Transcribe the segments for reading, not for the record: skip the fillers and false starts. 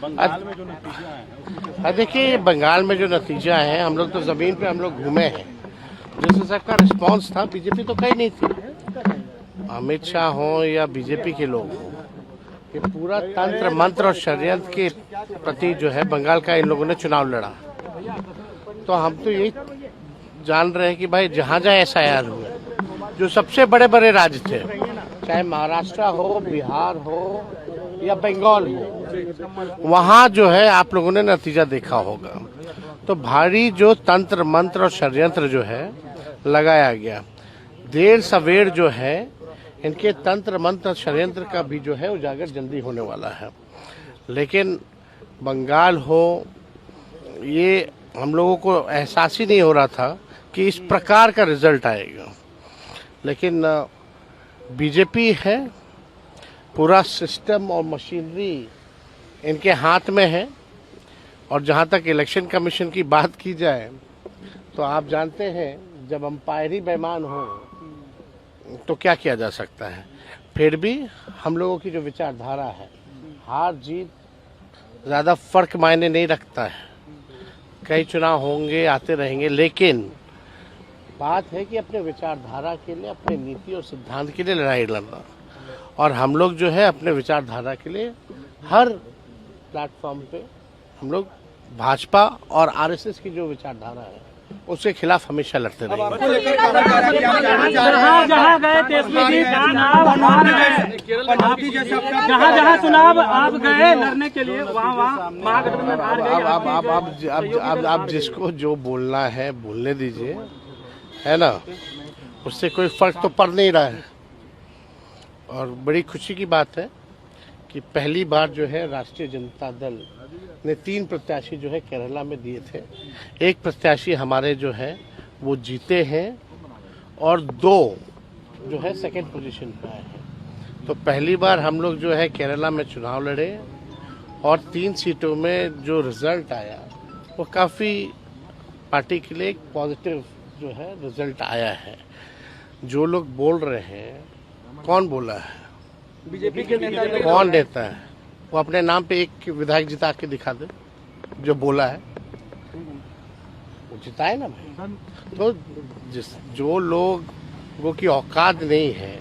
बंगाल में जो नतीजा है देखिए, बंगाल में जो नतीजा है, हम लोग तो जमीन पे हम लोग घूमे हैं। जिस सबका रिस्पांस था, बीजेपी तो कहीं नहीं थी। अमित शाह हो या बीजेपी के लोग हो, ये पूरा तंत्र मंत्र और षड्यंत्र के प्रति जो है बंगाल का इन लोगों ने चुनाव लड़ा। तो हम तो यही जान रहे हैं कि भाई जहाँ जहाँ SIR हुए, जो सबसे बड़े बड़े राज्य थे, चाहे महाराष्ट्र हो, बिहार हो या बंगाल हो, वहाँ जो है आप लोगों ने नतीजा देखा होगा। तो भारी जो तंत्र मंत्र और षड्यंत्र जो है लगाया गया, देर सवेर जो है इनके तंत्र मंत्र षड्यंत्र का भी जो है उजागर जल्दी होने वाला है। लेकिन बंगाल हो, ये हम लोगों को एहसास ही नहीं हो रहा था कि इस प्रकार का रिजल्ट आएगा। लेकिन बीजेपी है, पूरा सिस्टम और मशीनरी इनके हाथ में है। और जहाँ तक इलेक्शन कमीशन की बात की जाए, तो आप जानते हैं जब अंपायर ही बेईमान हो तो क्या किया जा सकता है। फिर भी हम लोगों की जो विचारधारा है, हार जीत ज़्यादा फर्क मायने नहीं रखता है। कई चुनाव होंगे, आते रहेंगे, लेकिन बात है कि अपने विचारधारा के लिए, अपने नीति और सिद्धांत के लिए लड़ाई लड़ना। और हम लोग जो है अपने विचारधारा के लिए हर प्लेटफॉर्म पे हम लोग भाजपा और RSS की जो विचारधारा है उसके खिलाफ हमेशा लड़ते रहेंगे। जहाँ गए तेजस्वी जी, जहाँ जहाँ चुनाव आप गए लड़ने के लिए, वहाँ महागठबंधन हार गई। आप जिसको जो बोलना है बोलने दीजिए, है ना। उससे कोई फर्क तो पड़ नहीं रहा है। और बड़ी खुशी की बात है कि पहली बार जो है राष्ट्रीय जनता दल ने 3 प्रत्याशी जो है केरला में दिए थे। एक प्रत्याशी हमारे जो है वो जीते हैं और 2 जो है सेकंड पोजीशन पे आए हैं। तो पहली बार हम लोग जो है केरला में चुनाव लड़े और 3 सीटों में जो रिजल्ट आया वो काफ़ी पार्टी के लिए एक पॉजिटिव जो है रिजल्ट आया है। जो लोग बोल रहे हैं, कौन बोला है? बीजेपी के नेता कौन देता है? वो अपने नाम पे एक विधायक जिता के दिखा दे जो बोला है, वो जिताए ना भाई। तो जो लोगों की औकात नहीं है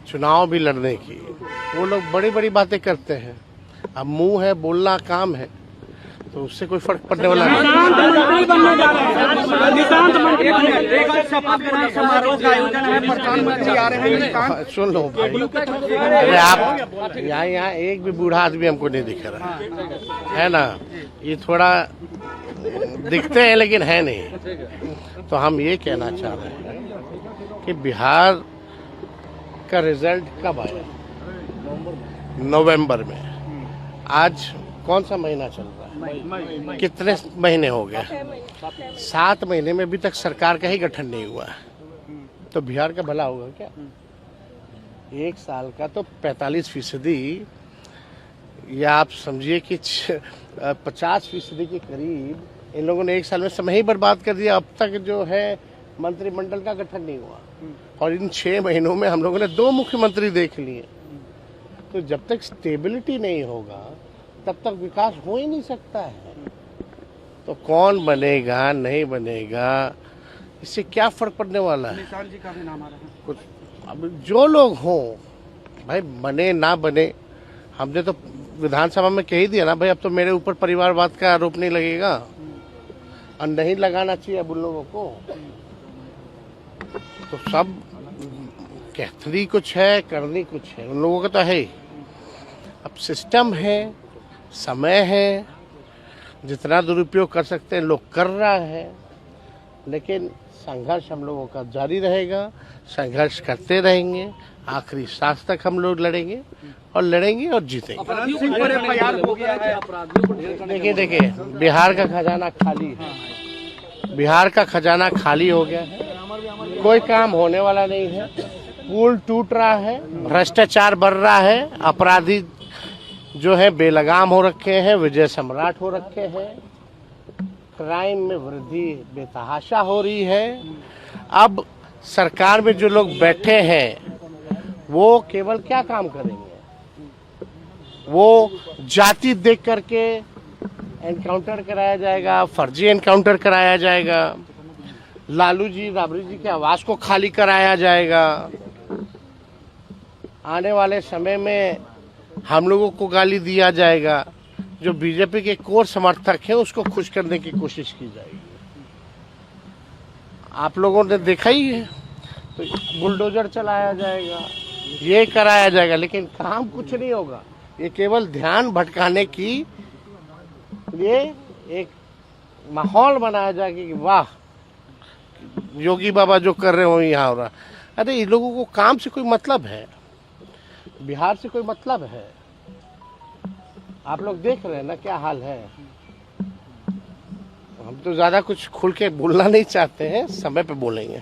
चुनाव भी लड़ने की, वो लोग बड़ी बड़ी बातें करते हैं। अब मुंह है, बोलना काम है, तो उससे कोई फर्क पड़ने वाला नहीं। सुन लो भाई, अरे आप यहाँ एक भी बूढ़ा आदमी हमको नहीं दिख रहा है ना। ये थोड़ा दिखते हैं लेकिन है नहीं। तो हम ये कहना चाह रहे हैं कि बिहार का रिजल्ट कब आया? नवंबर में। आज कौन सा महीना चल रहा है? कितने महीने हो गए? 7 महीने में अभी तक सरकार का ही गठन नहीं हुआ है। तो बिहार का भला होगा क्या? 1 साल का तो 45% या आप समझिए कि 50% के करीब इन लोगों ने 1 साल में समय ही बर्बाद कर दिया। अब तक जो है मंत्रिमंडल का गठन नहीं हुआ और इन 6 महीनों में हम लोगों ने 2 मुख्यमंत्री देख लिए। तो जब तक स्टेबिलिटी नहीं होगा तब तक विकास हो ही नहीं सकता है। तो कौन बनेगा नहीं बनेगा, इससे क्या फर्क पड़ने वाला है? निशान जी का भी नाम आ रहा है। कुछ अब जो लोग हों भाई, बने ना बने, हमने तो विधानसभा में कह ही दिया ना भाई, अब तो मेरे ऊपर परिवारवाद का आरोप नहीं लगेगा और नहीं लगाना चाहिए अब उन लोगों को। तो सब कहती कुछ है, करनी कुछ है, उन लोगों का तो है ही। अब सिस्टम है, समय है, जितना दुरुपयोग कर सकते हैं लोग कर रहा है। लेकिन संघर्ष हम लोगों का जारी रहेगा, संघर्ष करते रहेंगे, आखिरी सांस तक हम लोग लड़ेंगे और लड़ेंगे और जीतेंगे। देखिए, बिहार का खजाना खाली है। बिहार का खजाना खाली हो गया है, कोई काम होने वाला नहीं है। पुल टूट रहा है, भ्रष्टाचार बढ़ रहा है, अपराधी जो है बेलगाम हो रखे हैं, विजय सम्राट हो रखे हैं, क्राइम में वृद्धि बेतहाशा हो रही है। अब सरकार में जो लोग बैठे हैं वो केवल क्या काम करेंगे? वो जाति देख करके एनकाउंटर कराया जाएगा, फर्जी एनकाउंटर कराया जाएगा, लालू जी राबड़ी जी के आवास को खाली कराया जाएगा। आने वाले समय में हम लोगों को गाली दिया जाएगा। जो बीजेपी के कोर समर्थक हैं उसको खुश करने की कोशिश की जाएगी। आप लोगों ने देखा ही है, तो बुलडोजर चलाया जाएगा, ये कराया जाएगा, लेकिन काम कुछ नहीं होगा। ये केवल ध्यान भटकाने की ये एक माहौल बनाया जाएगा कि वाह योगी बाबा जो कर रहे हो यहाँ हो रहा। अरे इन लोगों को काम से कोई मतलब है, बिहार से कोई मतलब है? आप लोग देख रहे हैं ना क्या हाल है। हम तो ज्यादा कुछ खुल के बोलना नहीं चाहते हैं, समय पे बोलेंगे।